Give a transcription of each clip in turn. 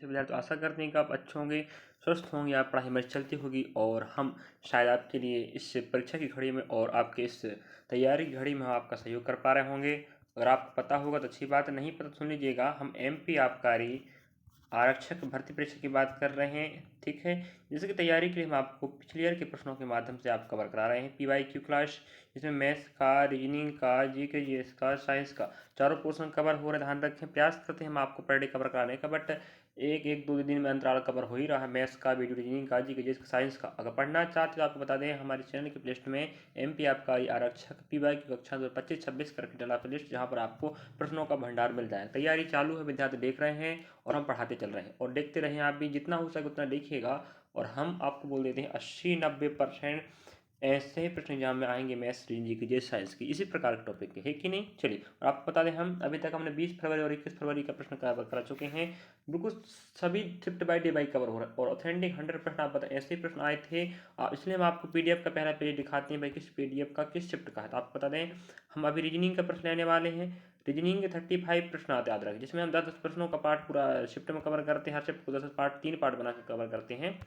विद्यार्थी तो आशा करते हैं कि आप अच्छे होंगे, स्वस्थ होंगे, आप पढ़ाई में चलती होगी और हम शायद आपके लिए इस परीक्षा की घड़ी में और आपके इस तैयारी की घड़ी में हम आपका सहयोग कर पा रहे होंगे। अगर आपको पता होगा तो अच्छी बात है, नहीं पता तो सुन लीजिएगा। हम एमपी आबकारी आरक्षक भर्ती परीक्षा की बात कर रहे हैं, ठीक है। जिसकी तैयारी के लिए हम आपको पिछले ईयर के प्रश्नों के माध्यम से आप कवर करा रहे हैं। PYQ क्लास, जिसमें मैथ्स का, रीजनिंग का, जीके जीएस का, साइंस का चारों पोर्शन कवर हो रहे हैं। ध्यान रखें, प्रयास करते हैं हम आपको पर डे कवर कराने का, बट एक दो दिन में अंतराल कवर हो ही रहा है। मैथ्स का, वीडियो रीजनिंग का, जीके जीएस का, साइंस का। अगर पढ़ना चाहते तो आपको बता दें, हमारे चैनल की प्लेलिस्ट में एमपी आबकारी आरक्षक PYQ कक्षा 2025-26 करके डाला प्लेलिस्ट, जहाँ पर आपको प्रश्नों का भंडार मिल जाए। तैयारी चालू है, विद्यार्थी देख रहे हैं और हम पढ़ाते चल रहे हैं, और देखते रहें आप भी, जितना हो सके उतना देखिएगा। और हम आपको बोल देते हैं 80-90% ऐसे ही प्रश्न एग्जाम में आएंगे मैथ्स, रीजनिंग की, जैसे साइंस की, इसी प्रकार के टॉपिक के, है कि नहीं। चलिए, और आपको बता दें, हम अभी तक हमने 20 फरवरी और 21 फरवरी का प्रश्न कवर करा चुके हैं। बिल्कुल सभी shift by day by cover हो रहा है, और ऑथेंटिक 100 प्रश्न आप बताएं, ऐसे ही प्रश्न आए थे। इसलिए हम आपको PDF का पहला पेज दिखाते हैं भाई, किस PDF का किस शिफ्ट का है। तो आपको बता दें, हम अभी रीजनिंग का प्रश्न लेने वाले हैं। रीजनिंग के 35 प्रश्न आते याद रखें, जिसमें हम 10 प्रश्नों का पार्ट पूरा शिफ्ट में कवर करते हैं। हर शिफ्ट को 10 पार्ट, 3 पार्ट बना के कवर करते हैं।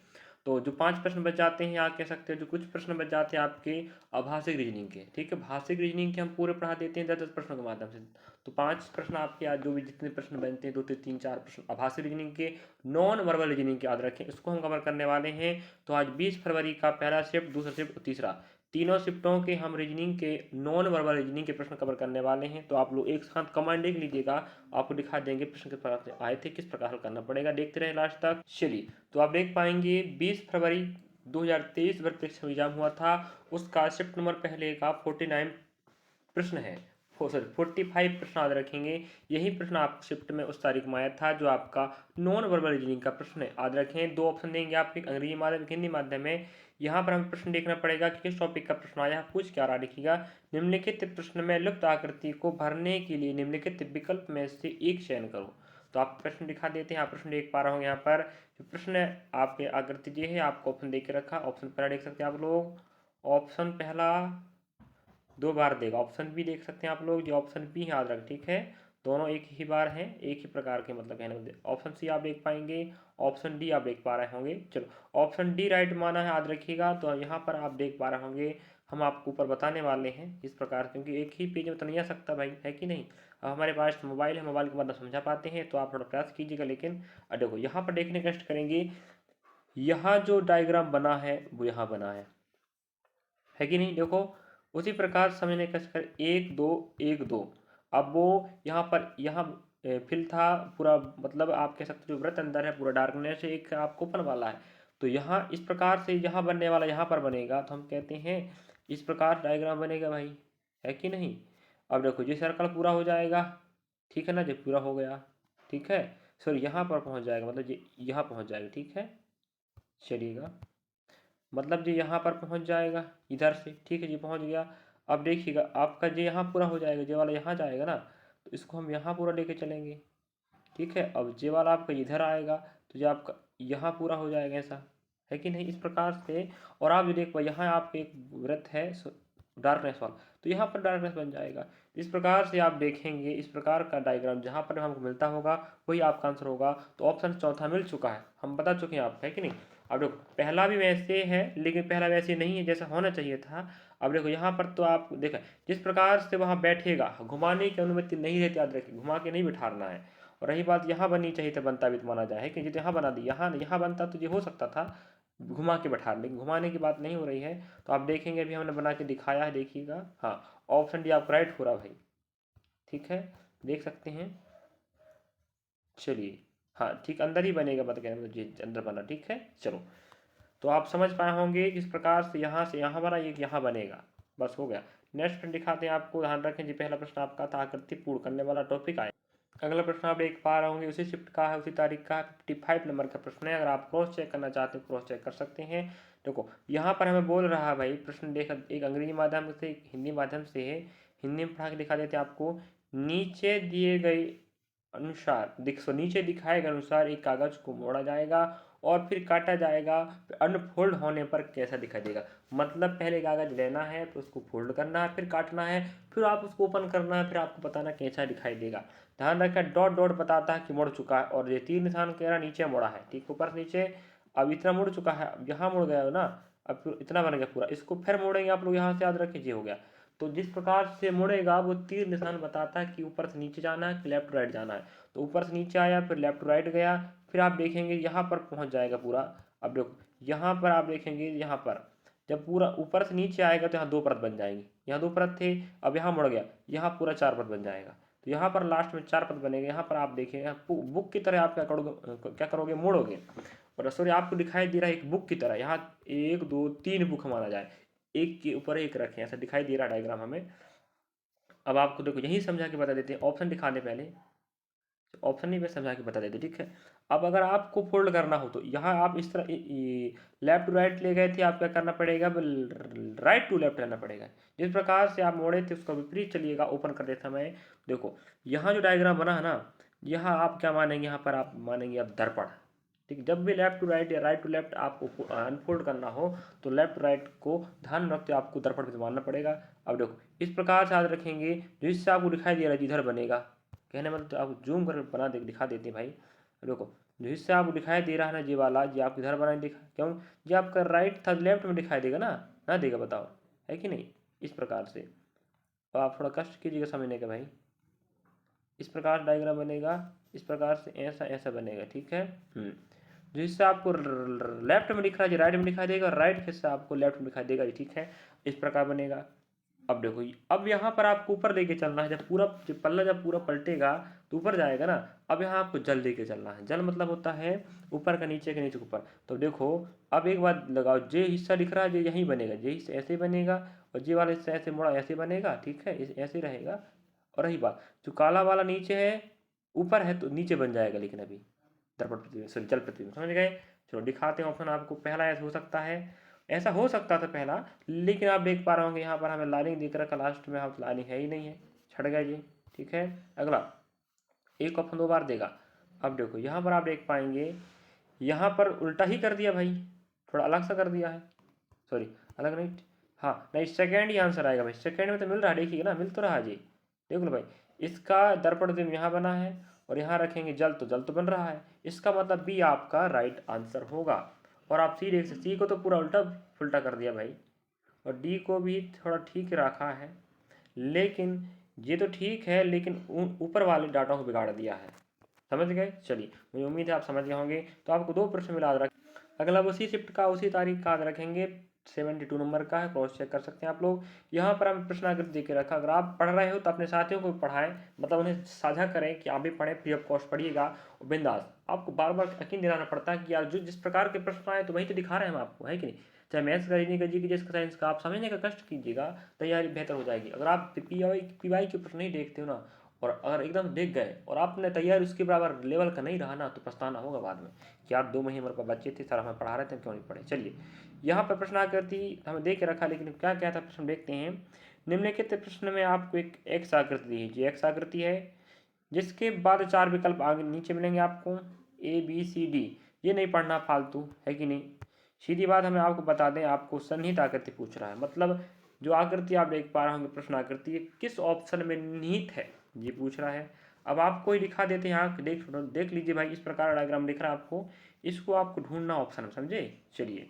तो जो 5 प्रश्न बच जाते हैं, आप कह सकते हैं जो कुछ प्रश्न बच जाते हैं आपके आभाषिक रीजनिंग के, ठीक है। भाषिक रीजनिंग के हम पूरे पढ़ा देते हैं 10-10 प्रश्नों के माध्यम से। तो 5 प्रश्न आपके आज जो भी जितने प्रश्न बनते हैं, 2 से 3 4 प्रश्न आभाषिक रीजनिंग के, नॉन वर्बल रीजनिंग के याद रखें, इसको हम कवर करने वाले हैं। तो आज 20 फरवरी का पहला शिफ्ट, दूसरा शिफ्ट, तीसरा, तीनों शिफ्टों के हम रीजनिंग के, नॉन वर्बल रीजनिंग के प्रश्न कवर करने वाले हैं। तो आप लोग एक साथ कमेंट लिख लीजिएगा, आपको दिखा देंगे प्रश्न किस प्रकार से आए थे, किस प्रकार हल करना पड़ेगा। देखते रहे लास्ट तक। चलिए, तो आप देख पाएंगे 20 फरवरी 2023 वर्ग परीक्षा एग्जाम हुआ था, उसका शिफ्ट नंबर पहले का 49 प्रश्न है, सॉरी 45 प्रश्न याद रखेंगे। यही प्रश्न आपको शिफ्ट में उस तारीख में आया था, जो आपका नॉन वर्बल रीजनिंग का प्रश्न है। याद रखें, 2 ऑप्शन देंगे आपको, अंग्रेजी माध्यम, हिंदी माध्यम में। यहाँ पर हमें प्रश्न देखना पड़ेगा कि किस टॉपिक का प्रश्न आया, पूछ क्या रहा। लिखिएगा, निम्नलिखित प्रश्न में लुप्त आकृति को भरने के लिए निम्नलिखित विकल्प में से एक चयन करो। तो आप प्रश्न दिखा देते हैं, आप प्रश्न देख पा रहे होंगे। यहाँ पर जो प्रश्न आपके आकृति ये है, आपको ऑप्शन देख के रखा। ऑप्शन पहला देख सकते हैं आप लोग, ऑप्शन पहला 2 बार देगा। ऑप्शन बी देख सकते हैं आप लोग, जो ऑप्शन बी याद रख, ठीक है। दोनों एक ही बार हैं, एक ही प्रकार के, मतलब कहने को। ऑप्शन सी आप देख पाएंगे, ऑप्शन डी आप देख पा रहे होंगे। चलो, ऑप्शन डी राइट माना है, याद रखिएगा। तो यहाँ पर आप देख पा रहे होंगे, हम आपको ऊपर बताने वाले हैं इस प्रकार, क्योंकि एक ही पेज में तो नहीं आ सकता भाई, है कि नहीं। अब हमारे पास मोबाइल है, मोबाइल के बाद समझा पाते हैं, तो आप थोड़ा प्रयास कीजिएगा। लेकिन देखो, यहाँ पर देखने का कष्ट करेंगे, यहाँ जो डायग्राम बना है वो यहाँ बना है कि नहीं। देखो, उसी प्रकार समझने का कर 1 2 1 2। अब वो यहाँ पर, यहाँ फिल था पूरा, मतलब आप कह सकते हो जो वृत्त अंदर है पूरा डार्कनेस है, एक आपको ओपन वाला है। तो यहाँ इस प्रकार से यहाँ बनने वाला यहाँ पर बनेगा, तो हम कहते हैं इस प्रकार डायग्राम बनेगा भाई, है कि नहीं। अब देखो, ये सर्कल पूरा हो जाएगा, ठीक है ना, जब पूरा हो गया, ठीक है। सॉरी, यहाँ पर पहुँच जाएगा, मतलब ये यहाँ पहुँच जाएगा, ठीक है। चलिएगा, मतलब जी यहाँ पर पहुँच जाएगा इधर से, ठीक है जी, पहुँच गया। अब देखिएगा, आपका जी यहाँ पूरा हो जाएगा, जे वाला यहाँ जाएगा ना, तो इसको हम यहाँ पूरा लेके चलेंगे, ठीक है। अब जे वाला आपका इधर आएगा, तो जो आपका यहाँ पूरा हो जाएगा, ऐसा है कि नहीं, इस प्रकार से। और आप जो देखो, यहाँ आपके एक वृत्त है डार्कनेस वाला, तो यहाँ पर डार्कनेस बन जाएगा। इस प्रकार से आप देखेंगे, इस प्रकार का डायग्राम जहाँ पर हमको मिलता होगा वही आपका आंसर होगा। तो ऑप्शन चौथा मिल चुका है, हम बता चुके हैं आपको, है कि नहीं। अब देखो, पहला भी वैसे है, लेकिन पहला वैसे नहीं है जैसा होना चाहिए था। अब देखो, यहाँ पर तो आप देखा, जिस प्रकार से वहाँ बैठेगा, घुमाने की अनुमति नहीं रहती, याद रखिए, घुमा के नहीं बिठाना है। और रही बात, यहाँ बननी चाहिए तो बनता भी तो माना जाए, कि जितना यहाँ बना दी, यहाँ यहाँ बनता तो ये हो सकता था घुमा के बैठा, लेकिन घुमाने की बात नहीं हो रही है। तो आप देखेंगे, अभी हमने बना के दिखाया है, देखिएगा। हाँ, ऑप्शन डी आपका राइट हो रहा भाई, ठीक है, देख सकते हैं। चलिए, हाँ ठीक, अंदर ही बनेगा, बता कहने मतलब जी अंदर बना, ठीक है। चलो, तो आप समझ पाए होंगे, इस प्रकार से यहाँ बना, ये यहाँ बनेगा, बस हो गया। नेक्स्ट दिखाते हैं आपको, ध्यान रखें जी, पहला प्रश्न आपका था आकृति पूर्ण करने वाला टॉपिक आए। अगला प्रश्न आप देख पा रहे होंगे, उसी शिफ्ट का है, उसी तारीख का, 55 नंबर का प्रश्न है। अगर आप क्रॉस चेक करना चाहते हैं, क्रॉस चेक कर सकते हैं। देखो, यहाँ पर हमें बोल रहा है भाई, प्रश्न देख, एक अंग्रेजी माध्यम से, एक हिंदी माध्यम से है। हिंदी में पढ़ा के दिखा देते हैं आपको। नीचे दिए गए अनुसार नीचे दिखाए गए अनुसार एक कागज को मोड़ा जाएगा और फिर काटा जाएगा। अनफोल्ड होने पर कैसा दिखाई देगा, मतलब पहले कागज लेना है, फिर उसको फोल्ड करना है, फिर काटना है, फिर आप उसको ओपन करना है, फिर आपको बताना कैसा दिखाई देगा। ध्यान रखें, डॉट डॉट बताता है कि मुड़ चुका है, और ये तीर निशान कह रहा नीचे मुड़ा है, ठीक, ऊपर से नीचे। अब इतना मुड़ चुका है, अब यहाँ मुड़ गया हो ना, अब फिर इतना बन गया पूरा, इसको फिर मोड़ेंगे आप लोग, यहाँ से याद रखिए ये हो गया। तो जिस प्रकार से मुड़ेगा वो तीर निशान बताता है कि ऊपर से नीचे जाना है कि लेफ्ट टू राइट जाना है। तो ऊपर से नीचे आया, फिर लेफ्ट टू राइट गया, फिर आप देखेंगे यहाँ पर पहुँच जाएगा पूरा। अब देखो यहाँ पर आप देखेंगे, यहाँ पर जब पूरा ऊपर से नीचे आएगा तो यहाँ दो परत बन जाएंगी, यहाँ दो परत थे, अब यहाँ मुड़ गया, यहाँ पूरा चार परत बन जाएगा। तो यहाँ पर लास्ट में चार परत बनेगा। यहाँ पर आप देखेंगे बुक की तरह आप क्या करोगे, मोड़ोगे। और सॉरी, आपको दिखाई दे रहा है एक बुक की तरह, यहाँ एक दो तीन बुक माना जाए, एक के ऊपर एक रखें, ऐसा दिखाई दे रहा डायग्राम हमें। अब आपको देखो यही समझा के बता देते हैं, ऑप्शन दिखा दे पहले, ऑप्शन नहीं, मैं समझा के बता देते, ठीक है। अब अगर आपको फोल्ड करना हो तो यहाँ आप इस तरह लेफ्ट टू राइट ले गए थे, आप क्या करना पड़ेगा, राइट टू लेफ्ट रहना पड़ेगा। जिस प्रकार से आप मोड़े थे उसका विपरीत चलिएगा ओपन करते समय। देखो यहाँ जो डायग्राम बना है ना, यहाँ आप क्या मानेंगे, यहाँ पर आप मानेंगे अब दर्पण, ठीक। जब भी लेफ्ट टू राइट या राइट टू लेफ्ट आपको अनफोल्ड करना हो तो लेफ्ट टू राइट को ध्यान रखते आपको दर्पण पे मानना पड़ेगा। अब देखो इस प्रकार से याद रखेंगे, जो इससे आपको दिखाई दे रहा है जिधर बनेगा, कहने मतलब तो आपको जूम कर बना दे दिखा देते हैं भाई। देखो जो हिस्सा आपको दिखाई दे रहा है ना, ये वाला, ये आप इधर बनाए दिखा, क्यों, ये आपका राइट था, लेफ्ट में दिखाई देगा ना देगा, बताओ है कि नहीं। इस प्रकार से अब आप थोड़ा कष्ट कीजिएगा समझने का भाई। इस प्रकार डायग्राम बनेगा, इस प्रकार से ऐसा ऐसा बनेगा, ठीक है। जो हिस्सा आपको लेफ्ट में दिख रहा है राइट में दिखाई देगा, राइट हिस्सा आपको लेफ्ट में दिखाई देगा, ठीक है। इस प्रकार बनेगा। अब देखो अब यहाँ पर आपको ऊपर लेके चलना है, जब पल्ला जब पूरा पलटेगा तो ऊपर जाएगा ना। अब यहाँ आपको जल लेके चलना है, जल मतलब होता है ऊपर का नीचे के नीचे ऊपर। तो देखो अब एक बात लगाओ, जे हिस्सा दिख रहा है ये यहीं बनेगा, जे हिस्सा ऐसे बनेगा, और जे वाला हिस्सा ऐसे मुड़ा ऐसे बनेगा, ठीक है, ऐसे रहेगा। और रही बात, जो काला वाला नीचे है ऊपर है तो नीचे बन जाएगा, लेकिन अभी दर्पण प्रतिबिंब सॉरी जल प्रतिबिंब, समझ गए। चलो दिखाते हैं ऑप्शन आपको। पहला ऐसा हो सकता है, ऐसा हो सकता था पहला, लेकिन आप देख पा रहे होंगे यहाँ पर हमें लाइनिंग दिख रहा है लास्ट में, हम लाइनिंग है ही नहीं है, छट गया जी, ठीक है। अगला एक ऑप्शन दो बार देगा। अब देखो यहाँ पर आप देख पाएंगे, यहाँ पर उल्टा ही कर दिया भाई, थोड़ा अलग सा कर दिया है, सॉरी अलग नहीं, हाँ नहीं सेकेंड ही आंसर आएगा भाई, सेकेंड में तो मिल रहा है, देखिए ना मिल तो रहा जी, देख लो भाई। इसका दर्पण बिंब यहाँ बना है और यहाँ रखेंगे जल तो बन रहा है, इसका मतलब बी आपका राइट आंसर होगा। और आप सी देख सकते, सी को तो पूरा उल्टा फुल्टा कर दिया भाई, और डी को भी थोड़ा ठीक रखा है, लेकिन ये तो ठीक है, लेकिन ऊपर वाले डाटा को बिगाड़ दिया है, समझ गए। चलिए मुझे उम्मीद है आप समझ गए होंगे। तो आपको दो प्रश्न मिला रख, अगला उसी शिफ्ट का उसी तारीख का याद रखेंगे, 72 नंबर का है, क्रॉस चेक कर सकते हैं आप लोग। यहाँ पर हम प्रश्नावृत्ति दे के रखा, अगर आप पढ़ रहे हो तो अपने साथियों को भी पढ़ाएं, मतलब उन्हें साझा करें कि आप भी पढ़ें, फ्री ऑफ कॉस्ट पढ़िएगा और बिंदास। आपको बार बार यकीन दिलाना पड़ता है कि यार जो जिस प्रकार के प्रश्न आए तो वही तो दिखा रहे हैं हम आपको, है कि नहीं। चाहे मैथ्स का, रीजनिंग का, जीके जिसका साइंस का, आप समझने का कष्ट कीजिएगा, तैयारी बेहतर हो जाएगी। अगर आप पीवाई के प्रश्न नहीं देखते हो ना, और अगर एकदम देख गए और आपने तैयारी उसके बराबर लेवल का नहीं रहा ना, तो पछताना होगा बाद में कि यार 2 महीने हमारे पास बच्चे थे, सर हमें पढ़ा रहे थे, क्यों नहीं पढ़े। चलिए यहाँ पर प्रश्न आकृति हमें दे के रखा, लेकिन क्या क्या था प्रश्न देखते हैं। निम्नलिखित प्रश्न में आपको एक एक्स आकृति दी है, एक्स आकृति है, जिसके बाद चार विकल्प आगे नीचे मिलेंगे आपको, ए बी सी डी। ये नहीं पढ़ना फालतू, है कि नहीं। सीधी बात हमें आपको बता दें, आपको सन्निहित आकृति पूछ रहा है, मतलब जो आकृति आप देख पा रहे होंगे प्रश्न आकृति, ये किस ऑप्शन में निहित है ये पूछ रहा है। अब आपको ही दिखा देते हैं, यहाँ देख लीजिए भाई, इस प्रकार डायग्राम दिख रहा है आपको, इसको आपको ढूंढना ऑप्शन में, समझे। चलिए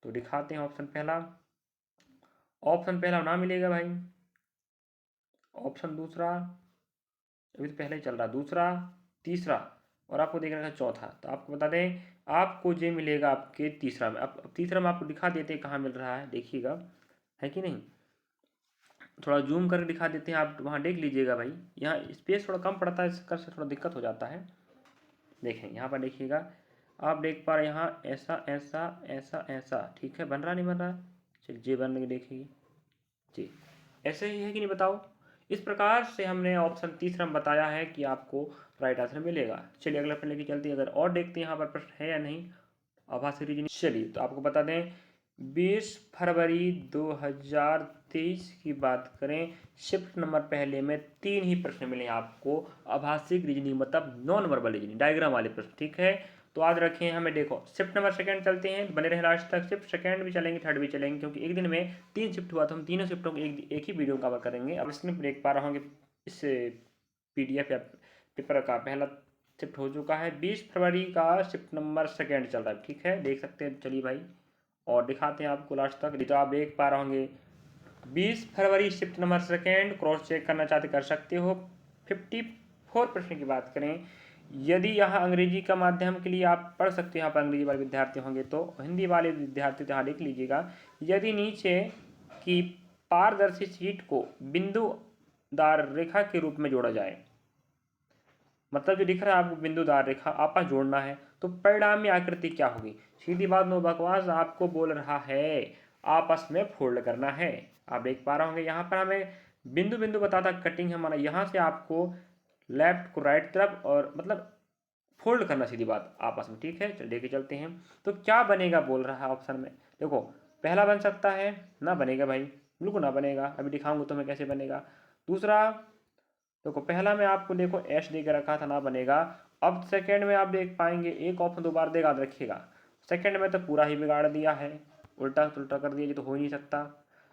तो दिखाते हैं ऑप्शन पहला, ऑप्शन पहला ना मिलेगा भाई, ऑप्शन दूसरा, अभी तो पहले ही चल रहा, दूसरा, तीसरा, और आपको देख रखा है चौथा। तो आपको बता दें आपको ये मिलेगा आपके तीसरा में। अब तीसरा में आपको दिखा देते हैं कहाँ मिल रहा है, देखिएगा, है कि नहीं। थोड़ा जूम करके दिखा देते हैं, आप वहाँ देख लीजिएगा भाई, यहाँ स्पेस थोड़ा कम पड़ता है, इस कर से थोड़ा दिक्कत हो जाता है। देखें यहाँ पर देखिएगा, आप देख पा रहे हैं यहाँ ऐसा ऐसा ऐसा ऐसा, ठीक है, बन रहा नहीं बन रहा, चलिए जी बनने के देखिए जी, ऐसे ही है कि नहीं बताओ। इस प्रकार से हमने ऑप्शन तीसरा में बताया है कि आपको राइट आंसर मिलेगा। चलिए अगला प्रश्न लेके चलते हैं, अगर और देखते हैं यहाँ पर प्रश्न है या नहीं, आभासी रीजनिंग। चलिए तो आपको बता दें 20 फरवरी 2023 की बात करें, शिफ्ट नंबर पहले में 3 ही प्रश्न मिले आपको, आभासिक रीजनिंग मतलब नॉन वर्बल रीजनिंग, डायग्राम वाले प्रश्न। ठीक है, तो याद रखें। हमें देखो शिफ्ट नंबर सेकंड चलते हैं, बने रहे लास्ट तक। शिफ्ट सेकंड भी चलेंगे, थर्ड भी चलेंगे, क्योंकि एक दिन में 3 शिफ्ट हुआ तो हम तीनों शिफ्टों को एक ही वीडियो कवर करेंगे। अब इसमें देख पा रहे होंगे इस PDF या पेपर का पहला शिफ्ट हो चुका है। 20 फरवरी का शिफ्ट नंबर सेकंड चल रहा है। ठीक है, देख सकते हैं, चलिए भाई और दिखाते हैं आपको लास्ट तक। तो आप देख पा रहे होंगे 20 फरवरी shift number second, cross check करना चाहते कर सकते हो। 54 प्रश्न की बात करें, यदि यहाँ अंग्रेजी का माध्यम के लिए आप पढ़ सकते हो, यहाँ पर अंग्रेजी वाले विद्यार्थी होंगे तो हिंदी वाले विद्यार्थी तो यहाँ लिख लीजिएगा। यदि नीचे की पारदर्शी शीट को बिंदुदार रेखा के रूप में जोड़ा जाए, मतलब जो दिख रहा है आपको बिंदुदार रेखा आपस जोड़ना है, तो परिणामी आकृति क्या होगी? सीधी बात, नो बकवास, आपको बोल रहा है आपस में फोल्ड करना है। आप देख पा रहे होंगे यहाँ पर हमें बिंदु बिंदु बताता कटिंग है हमारा, यहाँ से आपको लेफ्ट को राइट तरफ और मतलब फोल्ड करना, सीधी बात आपस में। ठीक है, लेके चलते हैं। तो क्या बनेगा बोल रहा है ऑप्शन में, देखो पहला बन सकता है, ना बनेगा भाई, बिल्कुल ना बनेगा, अभी दिखाऊंगा तुम्हें कैसे बनेगा। दूसरा देखो, पहला में आपको देखो एस दे के रखा था, ना बनेगा। अब सेकंड में आप देख पाएंगे एक ऑप्शन 2 बार देगा, रखिएगा। सेकंड में तो पूरा ही बिगाड़ दिया है, उल्टा उल्टा कर दिया, ये तो हो ही नहीं सकता।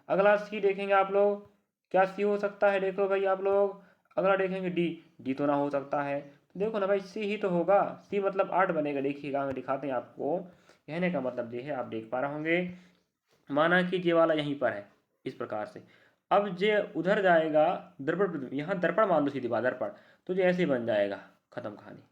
अगला सी देखेंगे आप लोग, क्या सी हो सकता है, देख लो भाई आप लोग। अगला देखेंगे डी, डी तो ना हो सकता है, तो देखो ना भाई सी ही तो होगा, सी मतलब 8 बनेगा। देखिएगा दिखाते हैं आपको, कहने का मतलब ये है, आप देख पा रहे होंगे। माना कि ये वाला यहीं पर है इस प्रकार से, अब जे उधर जाएगा दर्पण, यहाँ दर्पण मान लो, सीधी बात दर्पण, तो ये ऐसे ही बन जाएगा, खत्म कहानी।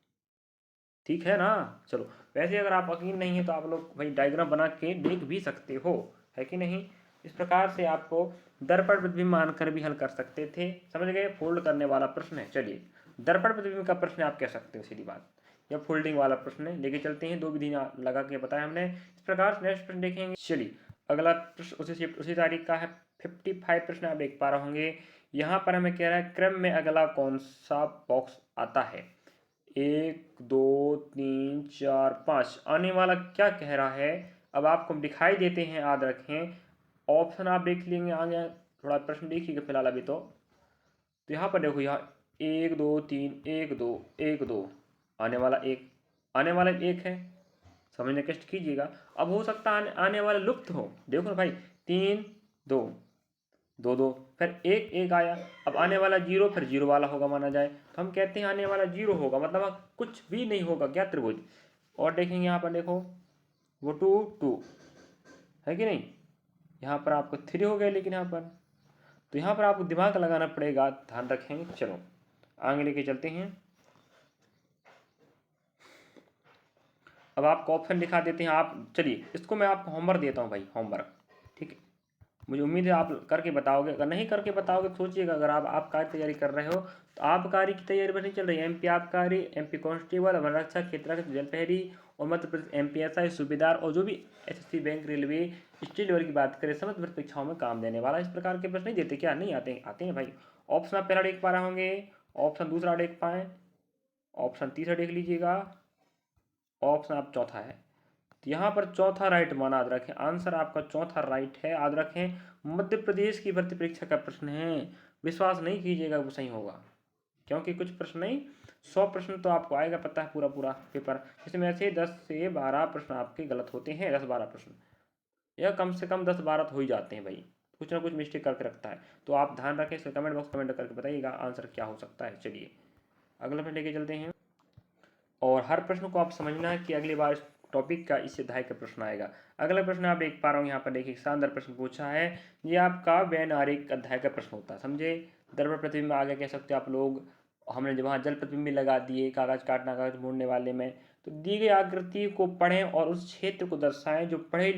ठीक है ना, चलो। वैसे अगर आप यकीन नहीं है तो आप लोग भाई डायग्राम बना के देख भी सकते हो, है कि नहीं। इस प्रकार से आपको दर्पण प्रतिबिंब मानकर भी हल कर सकते थे, समझ गए। फोल्ड करने वाला प्रश्न है, चलिए दर्पण प्रतिबिंब का प्रश्न आप कह सकते हो, सीधी बात, या फोल्डिंग वाला प्रश्न है, लेके चलते हैं। 2 विधि लगा के बताया हमने। इस प्रकार से नेक्स्ट प्रश्न देखेंगे। चलिए अगला प्रश्न उसी तारीख का है। 55 प्रश्न आप देख पा रहे होंगे। यहाँ पर हमें कह रहा है क्रम में अगला कौन सा बॉक्स आता है, 1 2 3 4 5 आने वाला क्या कह रहा है। अब आपको दिखाई देते हैं, याद रखें। ऑप्शन आप देख लेंगे आगे, थोड़ा प्रश्न देखिएगा फिलहाल अभी तो यहाँ पर देखो, यहाँ 1 2 3 1 2 1 2 आने वाला एक, आने वाला एक है, समझने कष्ट कीजिएगा। अब हो सकता है आने वाला लुप्त हो, देखो ना भाई, 3 2 2 2 फिर 1 1 आया, अब आने वाला 0, फिर 0 वाला होगा माना जाए, तो हम कहते हैं आने वाला 0 होगा, मतलब कुछ भी नहीं होगा क्या त्रिभुज। और देखेंगे यहाँ पर देखो, वो 2 2 है कि नहीं, यहाँ पर आपको 3 हो गया, लेकिन यहाँ पर तो यहाँ पर आपको दिमाग लगाना पड़ेगा, ध्यान रखेंगे। चलो आगे लेके चलते हैं। अब आपको ऑप्शन दिखा देते हैं, आप चलिए इसको मैं आपको होमवर्क देता हूँ भाई, होमवर्क, ठीक है। मुझे उम्मीद है आप करके बताओगे, अगर नहीं करके बताओगे तो सोचिएगा, अगर आप कार्य तैयारी कर रहे हो तो आबकारी की तैयारी बस नहीं चल रही है, MP आबकारी, MP कांस्टेबल, वन रक्षा क्षेत्र जलपहरी, और मध्य प्रदेश MPSI सूबेदार, और जो भी SSC bank railway state level की बात करें, समस्त भर्ती परीक्षाओं में काम देने वाला इस प्रकार के प्रश्न नहीं देते क्या, नहीं आते आते हैं भाई। ऑप्शन आप पहला देख पा रहे होंगे, ऑप्शन दूसरा देख पाए, ऑप्शन तीसरा देख लीजिएगा, ऑप्शन आप चौथा है। तो यहाँ पर चौथा राइट माना, याद रखें, आंसर आपका चौथा राइट है, याद रखें। मध्य प्रदेश की भर्ती परीक्षा का प्रश्न है, विश्वास नहीं कीजिएगा वो सही होगा, क्योंकि कुछ प्रश्न नहीं, 100 प्रश्न तो आपको आएगा, पता है, पूरा पूरा पेपर, इसमें से 10 से 12 प्रश्न आपके गलत होते हैं, 10-12 प्रश्न, या कम से कम 10-12 तो हो ही जाते हैं भाई, कुछ ना कुछ मिस्टेक करके रखता है। तो आप ध्यान रखें, इसका कमेंट बॉक्स कमेंट करके बताइएगा आंसर क्या हो सकता है। चलिए अगला प्रश्न लेके चलते हैं, और हर प्रश्न को आप समझना है कि अगली बार इस टॉपिक का इस अध्याय का प्रश्न आएगा। अगला प्रश्न आप देख पा रहे हो, यहाँ पर देखिए शानदार प्रश्न पूछा है, ये आपका वैनारिक अध्याय का प्रश्न होता है, समझे। दर्पण प्रतिबिंब आगे कह सकते हो आप लोग, हमने जब वहाँ जल प्रतिबिंब भी लगा दिए, कागज काटना कागज मोड़ने वाले में। तो दी गई आकृति को पढ़ें और उस क्षेत्र को दर्शाएं जो पढ़े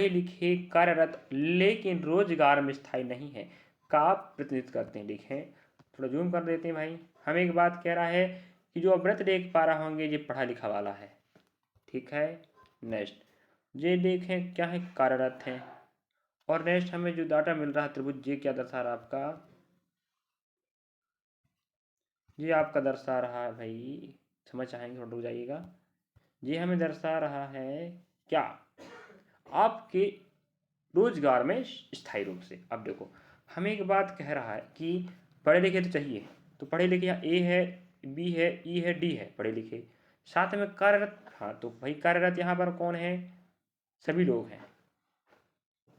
लिखे कार्यरत लेकिन रोजगार में स्थायी नहीं है, का प्रतिनिधित्व करते हैं। लिखें, थोड़ा जूम कर देते हैं भाई। हमें एक बात कह रहा है कि जो व्रत देख पा रहे होंगे ये पढ़ा लिखा वाला है, ठीक है। नेक्स्ट ये देखें क्या है, कार्यरत है। और नेक्स्ट हमें जो डाटा मिल रहा है त्रिभुज, ये क्या दर्शा रहा है आपका, ये आपका दर्शा रहा है भाई, समझ आएंगे, थोड़ा रुक जाइएगा। ये हमें दर्शा रहा है क्या, आपके रोजगार में स्थायी रूप से। अब देखो हमें एक बात कह रहा है कि पढ़े लिखे तो चाहिए, तो पढ़े लिखे यहाँ ए है, बी है, ई है, डी है पढ़े लिखे, साथ में कार्यरत। हाँ तो भाई कार्यरत यहाँ पर कौन है, सभी लोग हैं,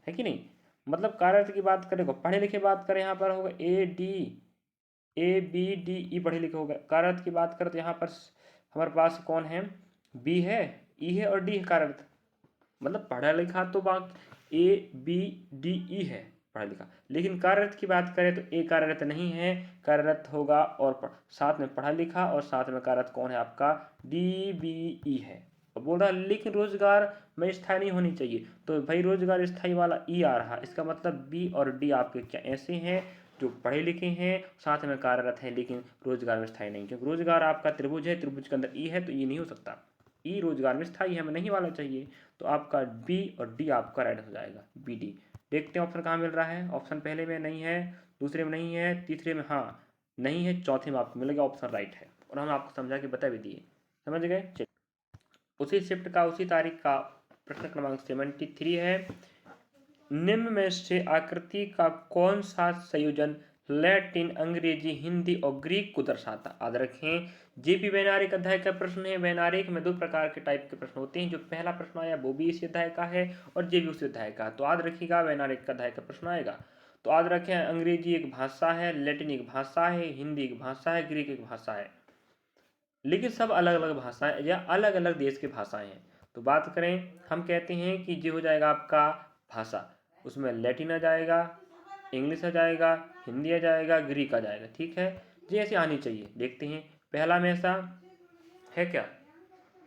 है कि नहीं। मतलब कार्यरत की बात करें, पढ़े लिखे बात करें यहाँ पर होगा ए बी डी ई पढ़े लिखे होगा। कार्यरत की बात करें तो यहाँ पर हमारे पास कौन है, बी है, ई है और डी है कार्यरत। मतलब पढ़ा लिखा तो बाकी ए बी डी ई है पढ़ा लिखा, लेकिन कार्यरत की बात करें तो ए कार्यरत नहीं है, कार्यरत होगा और साथ में पढ़ा लिखा और साथ में कार्यरत कौन है आपका, डी बी ई है। और बोल रहा लेकिन रोजगार में स्थायी नहीं होनी चाहिए, तो भाई रोजगार स्थायी वाला ई आ रहा, इसका मतलब बी और डी आपके क्या ऐसे हैं जो पढ़े लिखे हैं साथ में कार्यरत हैं लेकिन रोजगार में स्थायी नहीं, क्योंकि रोजगार आपका त्रिभुज है, त्रिभुज के अंदर ई है तो ये नहीं हो सकता, ई रोजगार में स्थायी हमें नहीं वाला चाहिए। तो आपका बी और डी आपका राइट हो जाएगा, बी डी। देखते हैं ऑप्शन कहाँ मिल रहा है, ऑप्शन पहले में नहीं है, दूसरे में नहीं है, तीसरे में हाँ नहीं है, चौथे में आपको मिलेगा ऑप्शन राइट है, और हम आपको समझा के बता भी दिए, समझ गए। चलिए उसी शिफ्ट का उसी तारीख का प्रश्न क्रमांक 73 है, निम्न में से आकृति का कौन सा संयोजन लैटिन, अंग्रेजी, हिंदी और ग्रीक को दर्शाता। याद रखें जेपी वैनारिक अध्याय का प्रश्न है। वैनारिक में दो प्रकार के टाइप के प्रश्न होते हैं, जो पहला प्रश्न आया वो भी इसी अध्याय का है और जे भी उसी अध्याय का, तो याद रखिएगा वैनारिक का अध्याय का प्रश्न आएगा। तो याद रखें अंग्रेजी एक भाषा है, लैटिन एक भाषा है, हिंदी एक भाषा है, ग्रीक एक भाषा है, लेकिन सब अलग अलग भाषाएं या अलग अलग देश की भाषाएं हैं। तो बात करें हम कहते हैं कि ये हो जाएगा आपका भाषा, उसमें लैटिन आ जाएगा, इंग्लिश आ जाएगा, हिंदी आ जाएगा, ग्रीक आ जाएगा, ठीक है जी, ऐसे आनी चाहिए। देखते हैं पहला में ऐसा है क्या।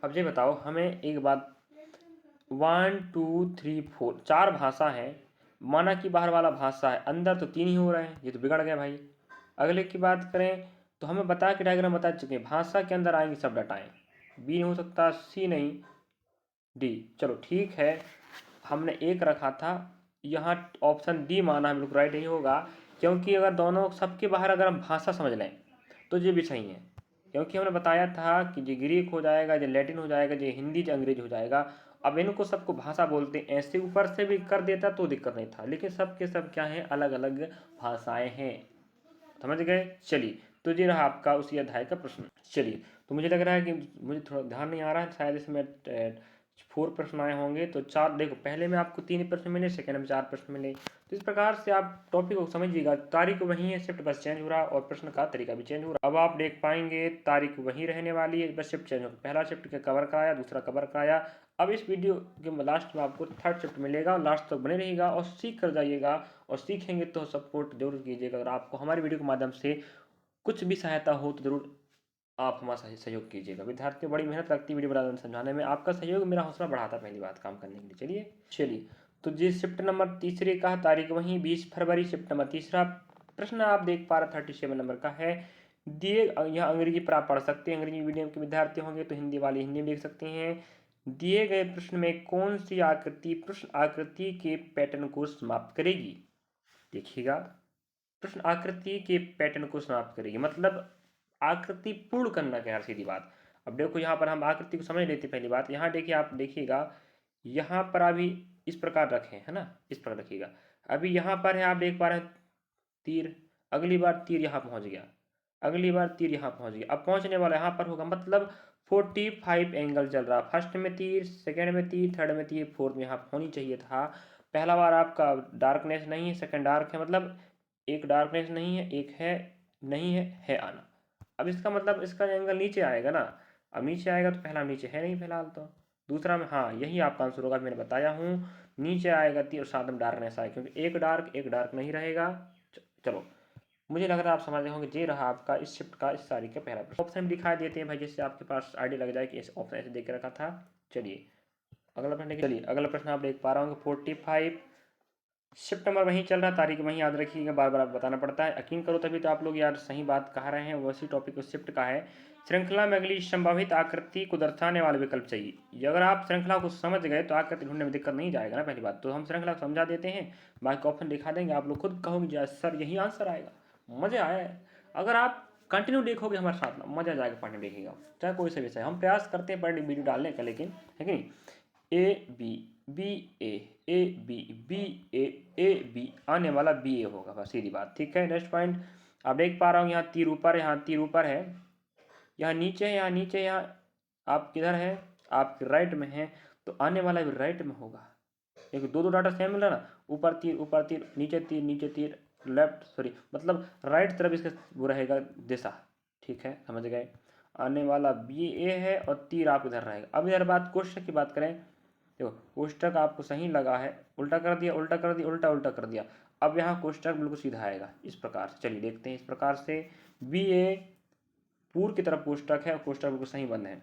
अब ये बताओ हमें एक बात, 1 2 3 4 4 भाषा है, माना कि बाहर वाला भाषा है, अंदर तो 3 ही हो रहे हैं, ये तो बिगड़ गया भाई। अगले की बात करें तो हमें बता के डायग्राम बता चुके हैं, भाषा के अंदर आएंगे सब डाटाएं, बी नहीं हो सकता, सी नहीं, डी। चलो ठीक है, हमने एक रखा था, यहाँ ऑप्शन डी माना है बिल्कुल राइट नहीं होगा, क्योंकि अगर दोनों सबके बाहर अगर हम भाषा समझ लें तो ये भी सही है, क्योंकि हमने बताया था कि ये ग्रीक हो जाएगा, ये लैटिन हो जाएगा, ये हिंदी, ये अंग्रेजी हो जाएगा। अब इनको सबको भाषा बोलते हैं, ऐसे ऊपर से भी कर देता तो दिक्कत नहीं था, लेकिन सब के सब क्या हैं, अलग अलग भाषाएं हैं, समझ गए। चलिए तो ये रहा आपका उसी अध्याय का प्रश्न। चलिए तो मुझे लग रहा है कि मुझे थोड़ा ध्यान नहीं आ रहा है, शायद इसमें 4 प्रश्न आए होंगे, तो 4 देखो, पहले में आपको 3 प्रश्न मिले, सेकंड में 4 प्रश्न मिले, तो इस प्रकार से आप टॉपिक को समझिएगा। तारीख वही है, शिफ्ट बस चेंज हो रहा है और प्रश्न का तरीका भी चेंज हो रहा है। अब आप देख पाएंगे तारीख वही रहने वाली है, बस शिफ्ट चेंज हो, पहला शिफ्ट का कवर कराया, दूसरा कवर कराया। अब इस वीडियो के लास्ट में आपको थर्ड शिफ्ट मिलेगा, और लास्ट तक बने रहिएगा और सीख कर जाइएगा, और सीखेंगे तो सपोर्ट जरूर कीजिएगा। अगर आपको हमारी वीडियो के माध्यम से कुछ भी सहायता हो तो जरूर आप हमारा सहयोग कीजिएगा। विद्यार्थी बड़ी मेहनत लगती है वीडियो बनाने समझाने में, आपका सहयोग मेरा हौसला बढ़ाता है पहली बात काम करने के लिए। चलिए तो जी शिफ्ट नंबर तीसरे का तारीख वही 20 फरवरी, शिफ्ट नंबर तीसरा। प्रश्न आप देख पा रहे 37 नंबर का है, दिए यहाँ अंग्रेजी पर आप पढ़ सकते हैं, अंग्रेजी मीडियम के विद्यार्थी होंगे तो हिंदी वाले हिंदी में देख सकते हैं। दिए गए प्रश्न में कौन सी आकृति प्रश्न आकृति के पैटर्न को समाप्त करेगी। देखिएगा प्रश्न आकृति के पैटर्न को समाप्त करेगी, मतलब आकृति पूर्ण करना क्या है, सीधी बात। अब देखो यहाँ पर हम आकृति को समझ लेते पहली बात, यहाँ देखिए आप देखिएगा, यहाँ पर अभी इस प्रकार रखे है ना, इस प्रकार रखिएगा। अभी यहाँ पर है आप देख पा रहे हैं तीर, अगली बार तीर यहाँ पहुँच गया, अगली बार तीर यहाँ पहुँच गया, अब पहुँचने वाला यहाँ पर होगा, मतलब 45 एंगल चल रहा, फर्स्ट में तीर, सेकेंड में तीर, थर्ड में तीर, फोर्थ में यहाँ होनी चाहिए था। पहला बार आपका डार्कनेस नहीं है, सेकेंड डार्क है, मतलब एक डार्कनेस नहीं है, एक है नहीं है आना। अब इसका मतलब इसका एंगल नीचे आएगा ना, अब नीचे आएगा तो पहला नीचे है नहीं फिलहाल, तो दूसरा में हाँ यही आपका आंसर होगा, मैंने बताया हूँ नीचे आएगा तीर और साथ में डार्कनेस आएगा, क्योंकि एक डार्क नहीं रहेगा। चलो मुझे लग रहा है आप समझ रहे होंगे, ये रहा आपका इस शिफ्ट का इस तारीख का पहला प्रश्न। ऑप्शन दिखा देते हैं भाई, जिससे आपके पास आइडिया लग जाए कि इस ऑप्शन ऐसे देख के रखा था। चलिए अगला प्रश्न देखिए, चलिए अगला प्रश्न आप देख पा रहे होंगे 45, शिफ्ट नंबर वहीं चल रहा, तारीख वहीं याद रखिएगा, बार बार आपको बताना पड़ता है, यकीन करो तभी तो आप लोग यार सही बात कह रहे हैं। वैसी टॉपिक उस शिफ्ट का है, श्रृंखला में अगली संभावित आकृति को दर्शाने वाला विकल्प चाहिए। अगर आप श्रृंखला को समझ गए तो आकृति ढूंढने में दिक्कत नहीं जाएगा ना, पहली बात तो हम श्रृंखला को समझा देते हैं, बाकी ऑप्शन दिखा देंगे, आप लोग खुद कहोगे सर यही आंसर आएगा, मजा आया है। अगर आप कंटिन्यू देखोगे हमारे साथ ना, मजा आ जाएगा पढ़ने, देखिएगा चाहे कोई सा विषय, हम प्रयास करते हैं पढ़ने वीडियो डालने का, लेकिन है कि नहीं, B, B A B, B A B, आने वाला बी ए होगा, बस सीधी बात। ठीक है, नेक्स्ट पॉइंट आप देख पा रहा हूँ, यहाँ तीर ऊपर है, यहाँ तीर ऊपर है, यहाँ नीचे है, यहाँ नीचे, यहाँ आप किधर है, आप राइट में है, तो आने वाला भी राइट में होगा। एक दो डाटा सेम मिल रहा है ना, ऊपर तीर, नीचे तीर, लेफ्ट सॉरी मतलब राइट तरफ इसका वो रहेगा दिशा। ठीक है, समझ गए। आने वाला बी ए है और तीर आप इधर रहेगा। अब इधर बात कोष्ठक की बात करें, देखो कोष्ठक आपको सही लगा है, उल्टा कर दिया, उल्टा कर दिया। अब यहाँ कोष्ठक बिल्कुल सीधा आएगा इस प्रकार से। चलिए देखते हैं, इस प्रकार से बी ए पूर्व की तरफ कोष्ठक है और कोष्ठक बिल्कुल सही बंद है।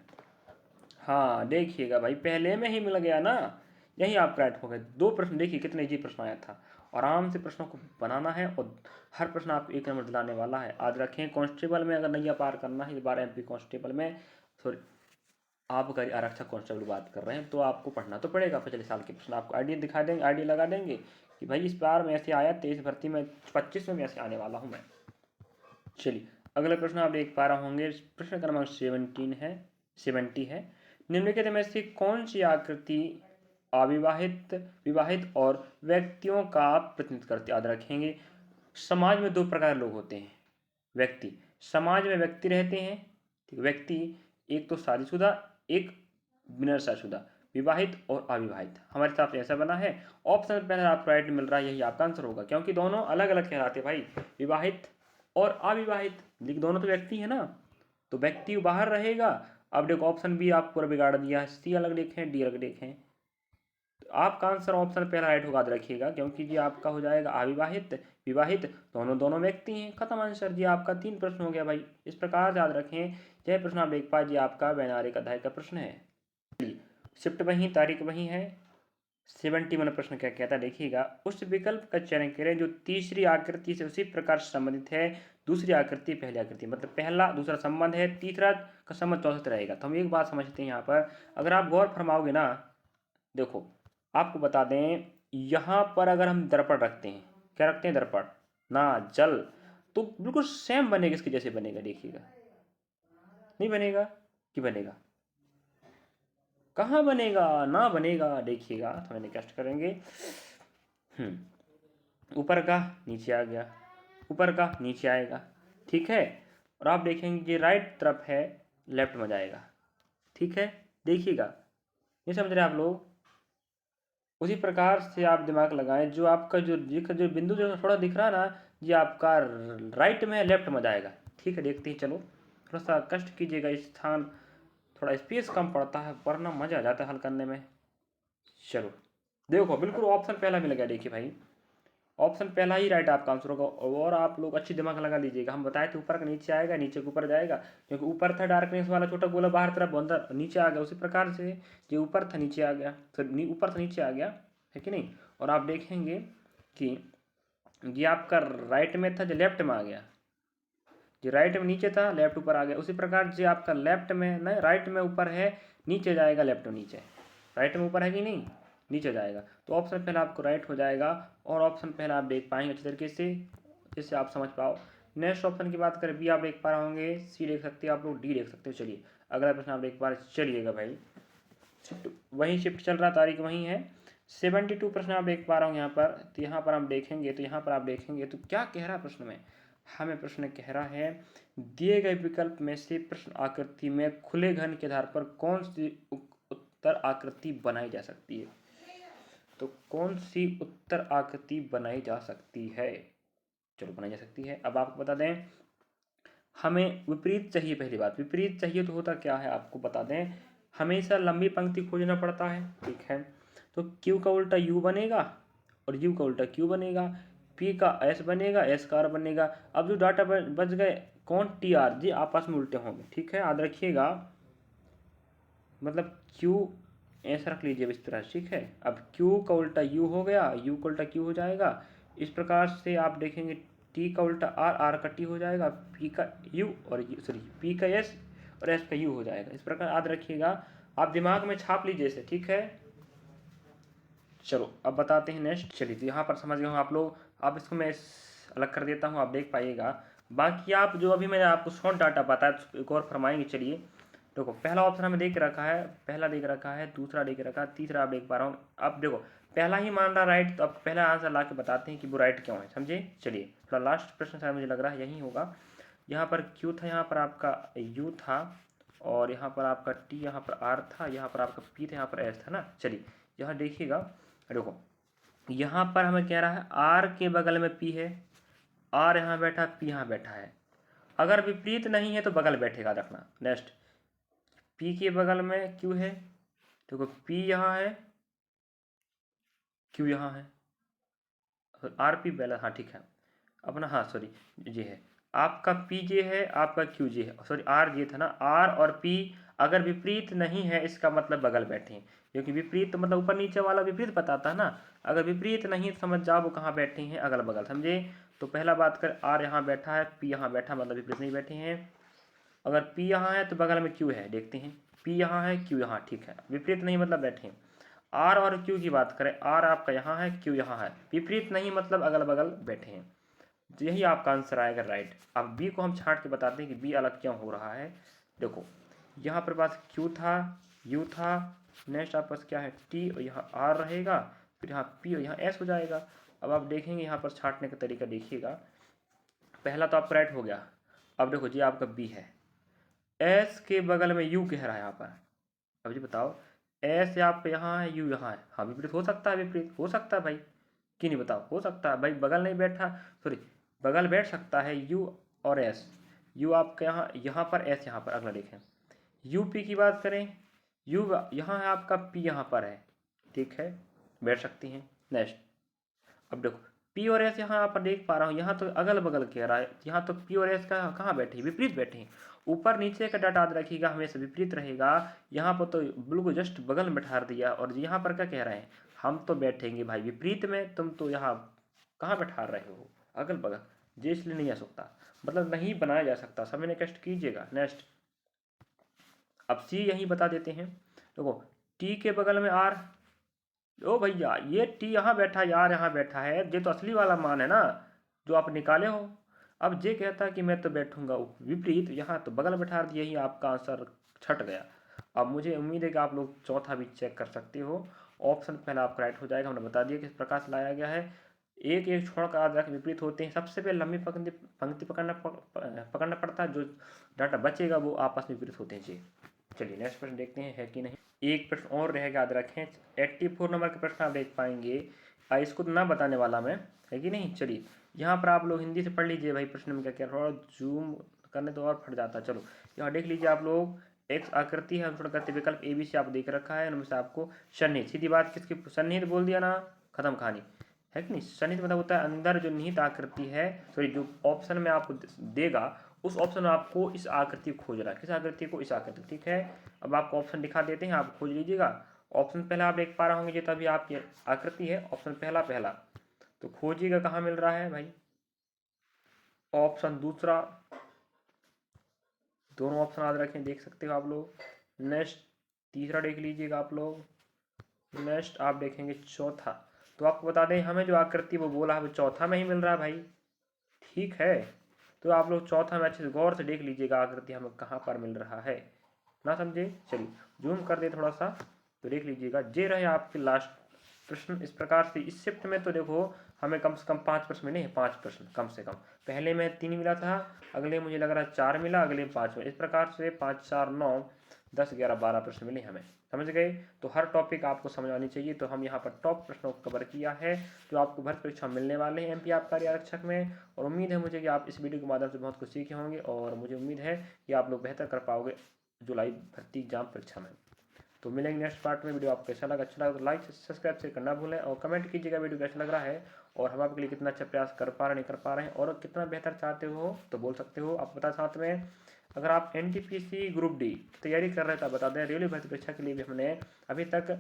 हाँ देखिएगा भाई, पहले में ही मिल गया ना, यही आप करेक्ट हो गए। दो प्रश्न देखिए कितने इजी प्रश्न आया था। आराम से प्रश्नों को बनाना है और हर प्रश्न आपको 1 नंबर दिलाने वाला है। आज रखें कांस्टेबल में अगर नैया पार करना है, इस बार एमपी कांस्टेबल में, सॉरी आप अगर आरक्षक कांस्टेबल बात कर रहे हैं तो आपको पढ़ना तो पड़ेगा। पिछले साल के प्रश्न आपको आइडिया दिखा देंगे, आइडिया लगा देंगे कि भाई इस बार में ऐसे आया, 23 भर्ती में 25 में ऐसे आने वाला हूँ मैं। चलिए अगला प्रश्न आप देख पा रहे होंगे, प्रश्न क्रमांक 70 है। निम्नलिखित में से कौन सी आकृति अविवाहित, विवाहित और व्यक्तियों का प्रतिनिधित्व करती? याद रखेंगे, समाज में दो प्रकार लोग होते हैं। व्यक्ति, समाज में व्यक्ति रहते हैं, ठीक, व्यक्ति एक तो शादीशुदा, एक बिना शादीशुदा, विवाहित और अविवाहित। हमारे हिसाब से ऐसा बना है। ऑप्शन पहला आपको राइट मिल रहा है, यही आपका आंसर होगा, क्योंकि दोनों अलग अलग कहलाते भाई, विवाहित और अविवाहित, लेकिन दोनों तो व्यक्ति है ना, तो व्यक्ति बाहर रहेगा। अब देखो ऑप्शन बी आप पूरा बिगाड़ दिया, सी अलग देखें, डी अलग देखें, तो आपका आंसर ऑप्शन पहला राइट होगा, याद रखिएगा, क्योंकि जी आपका हो जाएगा अविवाहित, विवाहित, दोनों व्यक्ति हैं। खत्म आंसर जी, आपका 3 प्रश्न हो गया भाई। इस प्रकार याद रखें, यह प्रश्न आप देख पाए जी आपका वैनारिक अध्याय का प्रश्न है। शिफ्ट वही, तारीख वही है। 71 प्रश्न क्या कहता है देखिएगा, उस विकल्प का चयन करें जो तीसरी आकृति से उसी प्रकार से संबंधित है, दूसरी आकृति पहली आकृति, मतलब पहला दूसरा संबंध है, तीसरा का संबंध चौथा से रहेगा। तो हम एक बात समझते हैं यहाँ पर, अगर आप गौर फरमाओगे ना, देखो आपको बता दें, यहाँ पर अगर हम दर्पण रखते हैं, क्या रखते हैं, दर्पण ना जल, तो बिल्कुल सेम बनेगा, इसके जैसे बनेगा, देखिएगा। नहीं बनेगा कि बनेगा, कहाँ बनेगा, ना बनेगा, देखिएगा थोड़ा कष्ट करेंगे। ऊपर का नीचे आ गया, ऊपर का नीचे आएगा, ठीक है। और आप देखेंगे राइट तरफ है, लेफ्ट में जाएगा, ठीक है। देखिएगा, नहीं समझ रहे आप लोग, उसी प्रकार से आप दिमाग लगाएं, जो आपका जो बिंदु जो थोड़ा दिख रहा है ना, ये आपका राइट में लेफ्ट में जाएगा, ठीक है। देखते ही चलो, थोड़ा सा कष्ट कीजिएगा, इस स्थान थोड़ा स्पेस कम पड़ता है, वरना मजा आ जाता है हल करने में। चलो देखो, बिल्कुल ऑप्शन पहला मिल गया, देखिए भाई, ऑप्शन पहला ही राइट आपका आंसर होगा। और आप लोग अच्छी दिमाग लगा लीजिएगा, हम बताए थे ऊपर का नीचे आएगा, नीचे के ऊपर जाएगा, क्योंकि ऊपर था डार्कनेस वाला छोटा गोला, बाहर तरफ अंदर नीचे आ गया, उसी प्रकार से जो ऊपर था नीचे आ गया, तो ऊपर था नीचे आ गया, है कि नहीं। और आप देखेंगे कि ये आपका राइट में था, जो लेफ्ट में आ गया, जो राइट में नीचे था, लेफ्ट ऊपर आ गया। उसी प्रकार जो आपका लेफ्ट में नहीं, राइट में ऊपर है, नीचे जाएगा, लेफ्ट में नीचे, राइट में ऊपर है कि नहीं, नीचे जाएगा। तो ऑप्शन पहला आपको राइट हो जाएगा, और ऑप्शन पहला आप देख पाएंगे अच्छे तरीके से, जिससे आप समझ पाओ। नेक्स्ट ऑप्शन की बात करें, बी आप देख पा रहे होंगे, सी देख सकते हैं आप लोग, डी देख सकते हो। चलिए अगला प्रश्न आप देख पा रहे, चलिएगा भाई, शिफ्ट वही शिफ्ट चल रहा, तारीख वही है। 72 प्रश्न आप देख पा रहे हो यहाँ पर। तो यहाँ पर हम देखेंगे, तो यहाँ पर आप देखेंगे तो क्या कह रहा है प्रश्न में, हमें प्रश्न कह रहा है, दिए गए विकल्प में से प्रश्न आकृति में खुले घन के आधार पर कौन सी उत्तर आकृति बनाई जा सकती है। तो कौन सी उत्तर आकृति बनाई जा सकती है, चलो बनाई जा सकती है। अब आपको बता दें, हमें विपरीत चाहिए। पहली बात, विपरीत चाहिए तो होता क्या है आपको बता दें, हमेशा लंबी पंक्ति खोजना पड़ता है, ठीक है। तो Q का उल्टा U बनेगा और U का उल्टा Q बनेगा, P का S बनेगा, S का R बनेगा। अब जो डाटा बच गए कौन, TR जी आपस में उल्टे होंगे, ठीक है, याद रखिएगा। मतलब Q ऐसा रख लीजिए इस तरह, ठीक है। अब Q का उल्टा U हो गया, U का उल्टा Q हो जाएगा। इस प्रकार से आप देखेंगे T का उल्टा R, R का T हो जाएगा, P का U और P का S और S का U हो जाएगा। इस प्रकार याद रखिएगा, आप दिमाग में छाप लीजिए इसे, ठीक है। चलो अब बताते हैं नेक्स्ट। चलिए तो यहाँ पर समझ गए हो आप लोग। अब इसको मैं अलग कर देता हूँ, आप देख पाइएगा। बाकी आप जो अभी मैंने आपको शॉर्ट डाटा बताया, एक और फरमाएंगे। चलिए देखो पहला ऑप्शन हमें देख रखा है, पहला देख रखा है, दूसरा देख रखा है, तीसरा आप देख पा रहा हूँ। अब देखो पहला ही मान रहा राइट, तो अब पहला आंसर ला के बताते हैं कि वो राइट क्यों है, समझे। चलिए थोड़ा लास्ट प्रश्न शायद मुझे लग रहा है यही होगा। यहाँ पर क्यू था, यहाँ पर आपका यू था, और यहाँ पर आपका टी, यहाँ पर आर था, यहाँ पर आपका पी था, यहाँ पर एस था ना। चलिए यहाँ देखिएगा, देखो यहाँ पर हमें कह रहा है आर के बगल में पी है, आर यहाँ बैठा, पी यहाँ बैठा है। अगर विपरीत नहीं है तो बगल बैठेगा, रखना। नेक्स्ट पी के बगल में क्यू है, देखो पी यहाँ है, क्यू यहाँ है, आर पी बैलेंस, हाँ ठीक है अपना, हाँ सॉरी ये है आपका पी जे है, आपका क्यू जे है, सॉरी आर जे था ना। आर और पी अगर विपरीत नहीं है इसका मतलब बगल बैठे हैं, क्योंकि विपरीत तो मतलब ऊपर नीचे वाला विपरीत बताता है ना। अगर विपरीत नहीं तो समझ जाओ वो कहाँ बैठे हैं, अगल बगल, समझे। तो पहला बात कर, आर यहाँ बैठा है, पी यहाँ बैठा, मतलब विपरीत नहीं बैठे हैं। अगर पी यहाँ है तो बगल में क्यू है, देखते हैं पी यहाँ है, क्यू यहाँ, ठीक है विपरीत नहीं मतलब बैठे हैं। आर और क्यू की बात करें, आर आपका यहाँ है, क्यू यहाँ है, विपरीत नहीं मतलब अगल बगल बैठे हैं। तो यही आपका आंसर आएगा राइट। अब बी को हम छांट के बताते हैं कि बी अलग क्यों हो रहा है। देखो यहाँ पर पास क्यू था, यू था, नेक्स्ट आपके पास क्या है टी, और यहाँ आर रहेगा, फिर यहाँ पी और यहाँ एस हो जाएगा। अब आप देखेंगे यहाँ पर छांटने का तरीका देखिएगा, पहला तो आपका राइट हो गया। अब देखो जी आपका बी है, एस के बगल में यू कह रहा है यहाँ पर। अब जी बताओ एस आप यहाँ है, यू यहाँ है, हाँ विपरीत हो सकता है, विपरीत हो सकता है भाई, क्यों नहीं बताओ, हो सकता है भाई, बगल नहीं बैठा, सॉरी बगल बैठ सकता है यू और एस। यू आपके यहाँ पर, एस यहाँ पर। अगला देखें यूपी की बात करें, यू यहाँ है आपका, पी यहाँ पर है, ठीक है बैठ सकती हैं। नेक्स्ट अब देखो पी और एस यहाँ पर देख पा रहा हूँ, यहाँ तो अगल बगल कह रहा है, यहाँ तो पी और एस का कहाँ बैठे, विपरीत बैठे हैं। ऊपर नीचे का डाटा याद रखिएगा हमेशा विपरीत रहेगा। यहाँ पर तो बिल्कुल जस्ट बगल में बैठा दिया, और यहाँ पर क्या कह रहे हैं, हम तो बैठेंगे भाई विपरीत में, तुम तो यहाँ कहाँ बैठा रहे हो, अगल बगल, जे इसलिए नहीं आ सकता, मतलब नहीं बनाया जा सकता, समझने कष्ट कीजिएगा। नेक्स्ट अब सी यही बता देते हैं, देखो टी के बगल में आर, ओ भैया ये टी यहाँ बैठा, यार यहाँ बैठा है, ये तो असली वाला मान है ना जो आप निकाले हो। अब जे कहता है कि मैं तो बैठूंगा विपरीत, यहाँ तो बगल बैठा दिया, ही आपका आंसर छट गया। अब मुझे उम्मीद है कि आप लोग चौथा भी चेक कर सकते हो। ऑप्शन पहला आपका राइट हो जाएगा, हमने बता दिया किस प्रकार से लाया गया है। एक एक छोड़ कर आधा विपरीत होते हैं, सबसे पहले लंबी पंक्ति पंक्ति पकड़ना पड़ता है, जो डाटा बचेगा वो आपस में विपरीत होते हैं जी। चलिए नेक्स्ट प्रश्न देखते हैं है कि नहीं। एक प्रश्न और रहेगा, याद रखें 84 नंबर के प्रश्न आप देख पाएंगे, इसको तो ना बताने वाला मैं, है कि नहीं। चलिए यहाँ पर आप लोग हिंदी से पढ़ लीजिए भाई, प्रश्न में क्या क्या, थोड़ा जूम करने तो और फट जाता। चलो यहाँ देख लीजिए आप लोग, एक्स आकृति है, अनुसरण करते विकल्प ए बी सी आप देख रखा है, उनमें से आपको सन्निहित, सीधी बात किसकी, सन्निहित बोल दिया ना, खत्म कहानी, है कि नहीं। सन्निहित मतलब होता है अंदर जो निहित आकृति है, सॉरी जो ऑप्शन में आपको देगा उस ऑप्शन में आपको इस आकृति को खोजना है, किस आकृति को, इस आकृति, ठीक है। अब आपको ऑप्शन दिखा देते हैं, आप खोज लीजिएगा। ऑप्शन पहला आप देख पा रहे होंगे, ये तभी आपकी आकृति है, ऑप्शन पहला पहला, तो खोजिएगा कहाँ मिल रहा है भाई। ऑप्शन दूसरा, दोनों ऑप्शन याद रखें, देख सकते हो आप लोग। नेक्स्ट तीसरा देख लीजिएगा आप लोग। नेक्स्ट आप देखेंगे चौथा, तो आपको बता दें हमें जो आकृति वो बोला है वो चौथा में ही मिल रहा है भाई, ठीक है। तो आप लोग चौथा में अच्छे से गौर से देख लीजिएगा आकृति हमें कहाँ पर मिल रहा है, ना समझे। चलिए जूम कर दे थोड़ा सा, तो देख लीजिएगा, जे रहे आपके लास्ट प्रश्न। इस प्रकार से इस शिफ्ट में तो देखो हमें कम से कम 5 प्रश्न मिले हैं, 5 प्रश्न कम से कम। पहले में 3 मिला था, अगले मुझे लग रहा है 4 मिला, अगले 5 में, इस प्रकार से 5 4 9 10 11 12 प्रश्न मिले हमें, समझ गए। तो हर टॉपिक आपको समझ आनी चाहिए, तो हम यहाँ पर टॉप प्रश्नों को कवर किया है जो आपको भर्ती परीक्षा मिलने वाले हैं एमपी आबकारी आरक्षक में। और उम्मीद है मुझे कि आप इस वीडियो के माध्यम से बहुत कुछ सीखे होंगे, और मुझे उम्मीद है कि आप लोग बेहतर कर पाओगे जुलाई भर्ती एग्जाम परीक्षा में। तो मिलेंगे नेक्स्ट पार्ट में। वीडियो आपको कैसा लगा, अच्छा लगा तो लाइक सब्सक्राइब शेयर करना भूलें, और कमेंट कीजिएगा वीडियो कैसा लग रहा है, और हम आपके लिए कितना अच्छा प्रयास कर पा रहे हैं, नहीं कर पा रहे हैं, और कितना बेहतर चाहते हो तो बोल सकते हो। आप बता साथ में अगर आप एनटीपीसी ग्रुप डी तैयारी कर रहे हैं तो बता दें, रेलवे भर्ती परीक्षा के लिए भी हमने अभी तक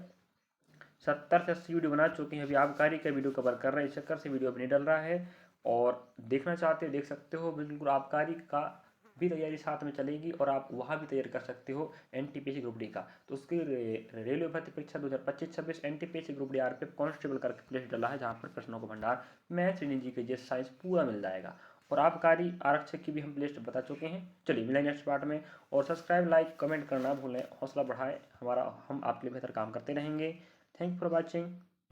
70 से 80 वीडियो बना चुके हैं, अभी आबकारी का वीडियो कवर कर रहे हैं, इस चक्कर से वीडियो अभी नहीं डल रहा है। और देखना चाहते हो देख सकते हो, बिल्कुल आबकारी का भी तैयारी साथ में चलेगी, और आप वहाँ भी तैयारी कर सकते हो एनटीपीसी ग्रुप डी का। तो उसकी रेलवे भर्ती परीक्षा 2025-26 NTPC group D RPF constable का प्लेस डला है, जहाँ पर प्रश्नों का भंडार मैथ्स, जी के, साइंस पूरा मिल जाएगा। और आबकारी आरक्षक की भी हम लिस्ट बता चुके हैं। चलिए मिलेंगे नेक्स्ट पार्ट में, और सब्सक्राइब लाइक कमेंट करना भूलें, हौसला बढ़ाएं हमारा, हम आपके लिए बेहतर काम करते रहेंगे। Thank for watching.